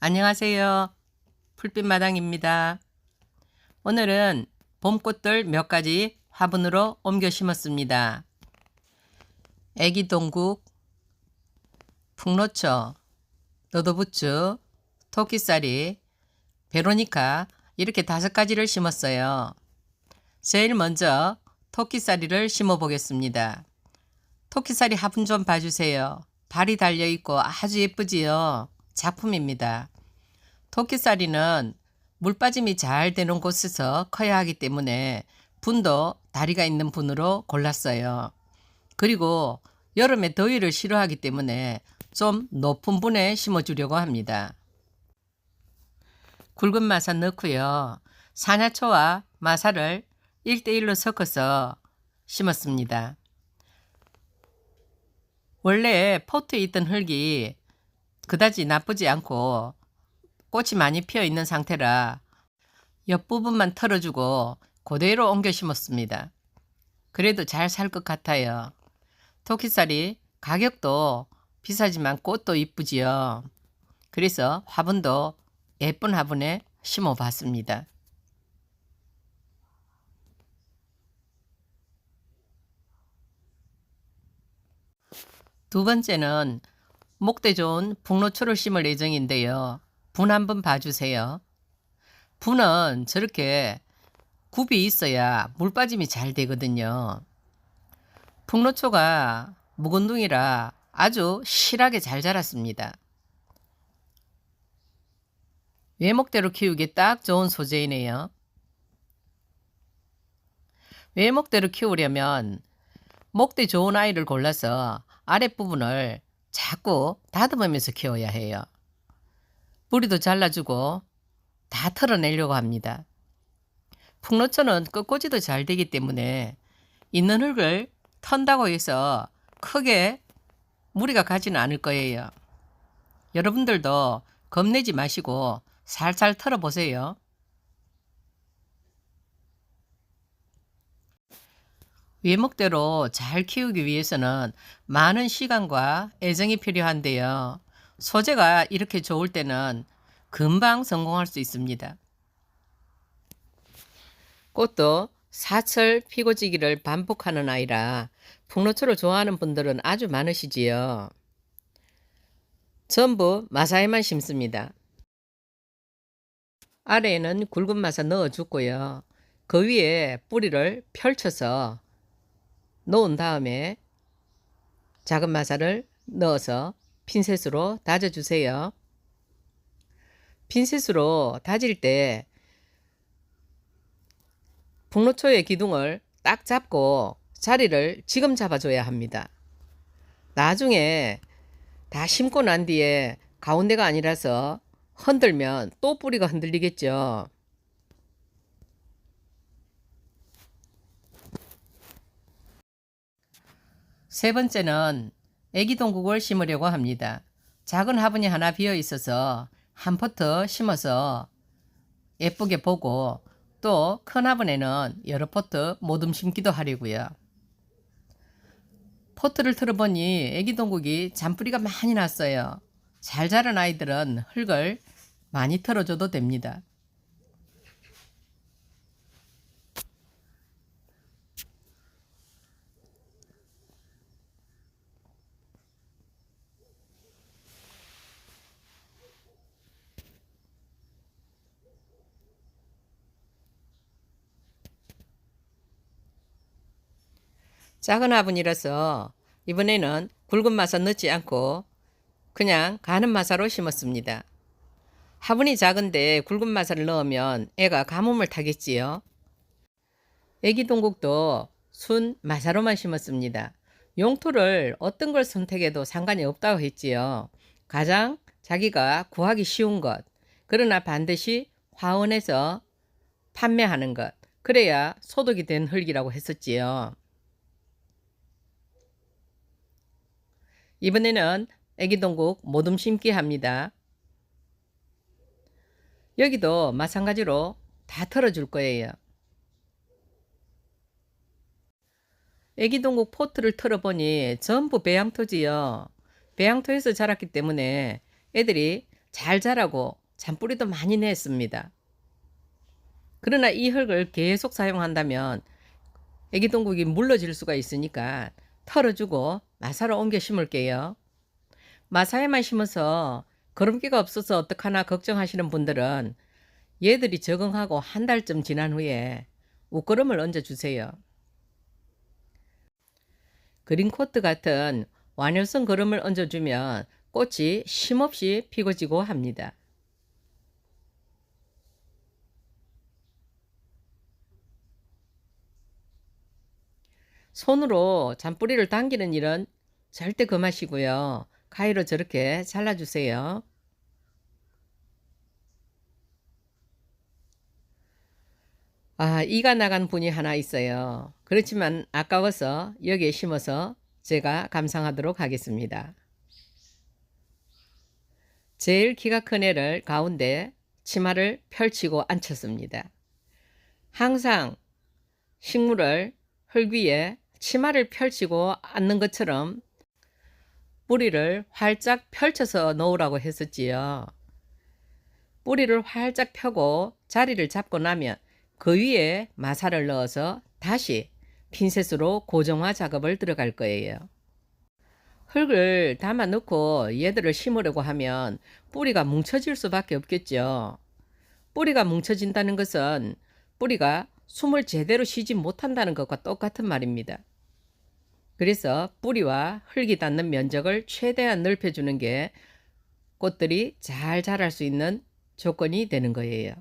안녕하세요. 풀빛마당입니다. 오늘은 봄꽃들 몇 가지 화분으로 옮겨 심었습니다. 애기동국, 풍노초, 너도부추, 토끼살이, 베로니카 이렇게 5가지를 심었어요. 제일 먼저 토끼살이를 심어 보겠습니다. 토끼살이 화분 좀 봐주세요. 발이 달려있고 아주 예쁘지요. 작품입니다. 토끼살이는 물 빠짐이 잘 되는 곳에서 커야 하기 때문에 분도 다리가 있는 분으로 골랐어요. 그리고 여름에 더위를 싫어하기 때문에 좀 높은 분에 심어주려고 합니다. 굵은 마사 넣고요. 사냐초와 마사를 1대1로 섞어서 심었습니다. 원래 포트에 있던 흙이 그다지 나쁘지 않고 꽃이 많이 피어 있는 상태라 옆부분만 털어주고 그대로 옮겨 심었습니다. 그래도 잘 살 것 같아요. 토끼살이 가격도 비싸지만 꽃도 이쁘지요. 그래서 화분도 예쁜 화분에 심어 봤습니다. 두 번째는 목대 좋은 북노초를 심을 예정인데요. 분 한번 봐주세요. 분은 저렇게 굽이 있어야 물 빠짐이 잘 되거든요. 북노초가 묵은둥이라 아주 실하게 잘 자랐습니다. 외목대로 키우기 딱 좋은 소재이네요. 외목대로 키우려면 목대 좋은 아이를 골라서 아랫부분을 자꾸 다듬으면서 키워야 해요. 뿌리도 잘라주고 다 털어내려고 합니다. 풍노초는 끝꽂이도 잘 되기 때문에 있는 흙을 턴다고 해서 크게 무리가 가지는 않을 거예요. 여러분들도 겁내지 마시고 살살 털어보세요. 외목대로 잘 키우기 위해서는 많은 시간과 애정이 필요한데요. 소재가 이렇게 좋을 때는 금방 성공할 수 있습니다. 꽃도 사철 피고지기를 반복하는 아이라 풍노초를 좋아하는 분들은 아주 많으시지요. 전부 마사에만 심습니다. 아래에는 굵은 마사 넣어주고요. 그 위에 뿌리를 펼쳐서 놓은 다음에 작은 마사를 넣어서 핀셋으로 다져주세요. 핀셋으로 다질 때 북노초의 기둥을 딱 잡고 자리를 지금 잡아줘야 합니다. 나중에 다 심고 난 뒤에 가운데가 아니라서 흔들면 또 뿌리가 흔들리겠죠. 세 번째는 애기동국을 심으려고 합니다. 작은 화분이 하나 비어 있어서 한 포트 심어서 예쁘게 보고 또 큰 화분에는 여러 포트 모듬 심기도 하려고요. 포트를 틀어보니 애기동국이 잔뿌리가 많이 났어요. 잘 자란 아이들은 흙을 많이 털어줘도 됩니다. 작은 화분이라서 이번에는 굵은 마사 넣지 않고 그냥 가는 마사로 심었습니다. 화분이 작은데 굵은 마사를 넣으면 애가 가뭄을 타겠지요. 애기동국도 순 마사로만 심었습니다. 용토를 어떤 걸 선택해도 상관이 없다고 했지요. 가장 자기가 구하기 쉬운 것, 그러나 반드시 화원에서 판매하는 것, 그래야 소득이 된 흙이라고 했었지요. 이번에는 애기동국 모둠 심기 합니다. 여기도 마찬가지로 다 털어줄 거예요. 애기동국 포트를 털어보니 전부 배양토지요. 배양토에서 자랐기 때문에 애들이 잘 자라고 잔뿌리도 많이 냈습니다. 그러나 이 흙을 계속 사용한다면 애기동국이 물러질 수가 있으니까 털어주고 마사로 옮겨 심을게요. 마사에만 심어서 거름기가 없어서 어떡하나 걱정하시는 분들은 얘들이 적응하고 한 달쯤 지난 후에 웃거름을 얹어주세요. 그린코트 같은 완효성 거름을 얹어주면 꽃이 쉼없이 피고지고 합니다. 손으로 잔뿌리를 당기는 일은 절대 금하시고요. 가위로 저렇게 잘라주세요. 이가 나간 분이 하나 있어요. 그렇지만 아까워서 여기에 심어서 제가 감상하도록 하겠습니다. 제일 키가 큰 애를 가운데 치마를 펼치고 앉혔습니다. 항상 식물을 흙 위에 치마를 펼치고 앉는 것처럼 뿌리를 활짝 펼쳐서 놓으라고 했었지요. 뿌리를 활짝 펴고 자리를 잡고 나면 그 위에 마사를 넣어서 다시 핀셋으로 고정화 작업을 들어갈 거예요. 흙을 담아 넣고 얘들을 심으려고 하면 뿌리가 뭉쳐질 수밖에 없겠죠. 뿌리가 뭉쳐진다는 것은 뿌리가 숨을 제대로 쉬지 못한다는 것과 똑같은 말입니다. 그래서 뿌리와 흙이 닿는 면적을 최대한 넓혀주는 게 꽃들이 잘 자랄 수 있는 조건이 되는 거예요.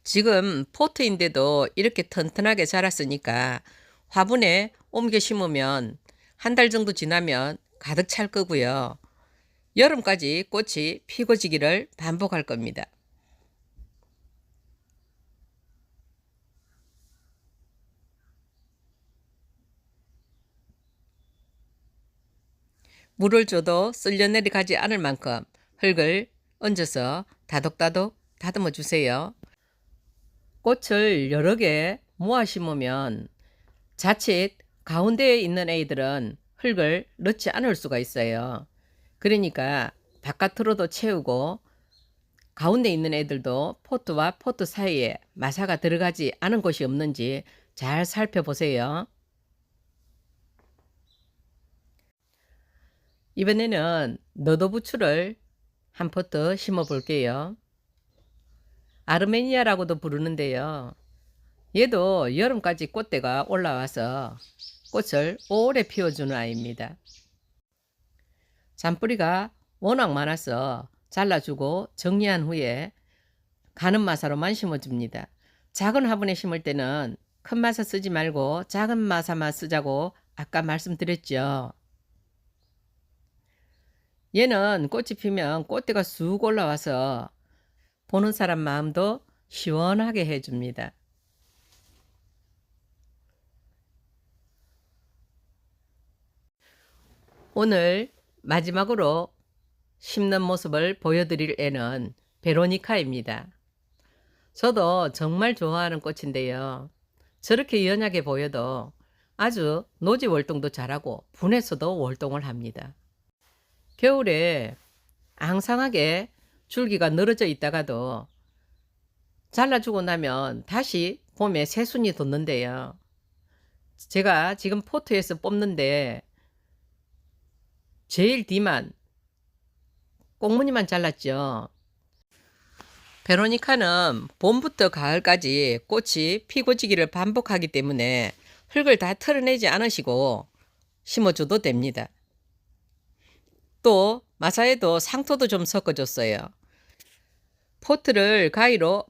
지금 포트인데도 이렇게 튼튼하게 자랐으니까 화분에 옮겨 심으면 한 달 정도 지나면 가득 찰 거고요. 여름까지 꽃이 피고 지기를 반복할 겁니다. 물을 줘도 쓸려내리 가지 않을 만큼 흙을 얹어서 다독다독 다듬어 주세요. 꽃을 여러 개 모아 심으면 자칫 가운데에 있는 애들은 흙을 넣지 않을 수가 있어요. 그러니까 바깥으로도 채우고 가운데 있는 애들도 포트와 포트 사이에 마사가 들어가지 않은 곳이 없는지 잘 살펴보세요. 이번에는 너도부추를 한 포트 심어 볼게요. 아르메니아라고도 부르는데요. 얘도 여름까지 꽃대가 올라와서 꽃을 오래 피워주는 아이입니다. 잔뿌리가 워낙 많아서 잘라주고 정리한 후에 가는 마사로만 심어줍니다. 작은 화분에 심을 때는 큰 마사 쓰지 말고 작은 마사만 쓰자고 아까 말씀드렸죠. 얘는 꽃이 피면 꽃대가 쑥 올라와서 보는 사람 마음도 시원하게 해줍니다. 오늘 마지막으로 심는 모습을 보여드릴 애는 베로니카입니다. 저도 정말 좋아하는 꽃인데요. 저렇게 연하게 보여도 아주 노지 월동도 잘하고 분해서도 월동을 합니다. 겨울에 앙상하게 줄기가 늘어져 있다가도 잘라주고 나면 다시 봄에 새순이 돋는데요. 제가 지금 포트에서 뽑는데 제일 뒤만 꽁무니만 잘랐죠. 베로니카는 봄부터 가을까지 꽃이 피고지기를 반복하기 때문에 흙을 다 털어내지 않으시고 심어줘도 됩니다. 또 마사에도 상토도 좀 섞어줬어요. 포트를 가위로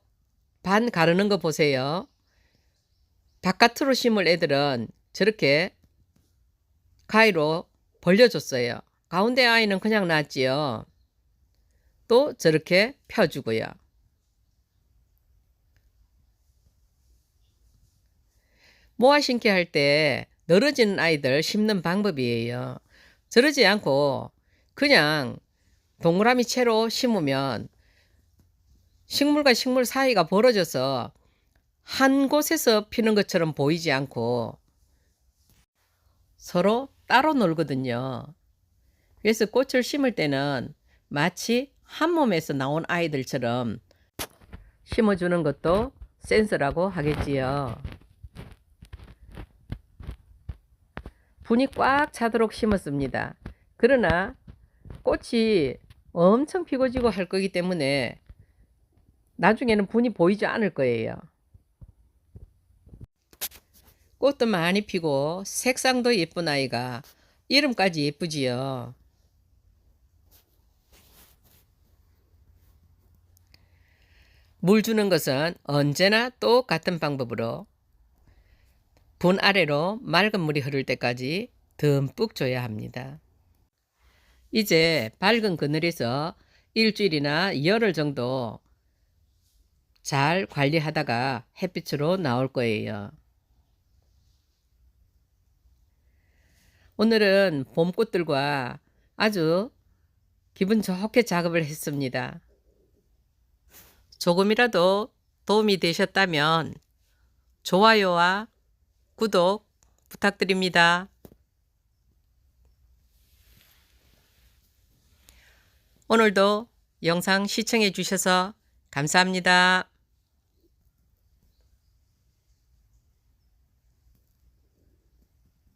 반 가르는 거 보세요. 바깥으로 심을 애들은 저렇게 가위로 벌려줬어요. 가운데 아이는 그냥 놨지요. 또 저렇게 펴주고요. 모아 심기 할 때 늘어지는 아이들 심는 방법이에요. 저러지 않고 그냥 동그라미 채로 심으면 식물과 식물 사이가 벌어져서 한 곳에서 피는 것처럼 보이지 않고 서로 따로 놀거든요. 그래서 꽃을 심을 때는 마치 한 몸에서 나온 아이들처럼 심어주는 것도 센스라고 하겠지요. 분이 꽉 차도록 심었습니다. 그러나 꽃이 엄청 피고 지고 할 거기 때문에 나중에는 분이 보이지 않을 거예요. 꽃도 많이 피고 색상도 예쁜 아이가 이름까지 예쁘지요. 물 주는 것은 언제나 똑같은 방법으로 분 아래로 맑은 물이 흐를 때까지 듬뿍 줘야 합니다. 이제 밝은 그늘에서 일주일이나 열흘 정도 잘 관리하다가 햇빛으로 나올 거예요. 오늘은 봄꽃들과 아주 기분 좋게 작업을 했습니다. 조금이라도 도움이 되셨다면 좋아요와 구독 부탁드립니다. 오늘도 영상 시청해 주셔서 감사합니다.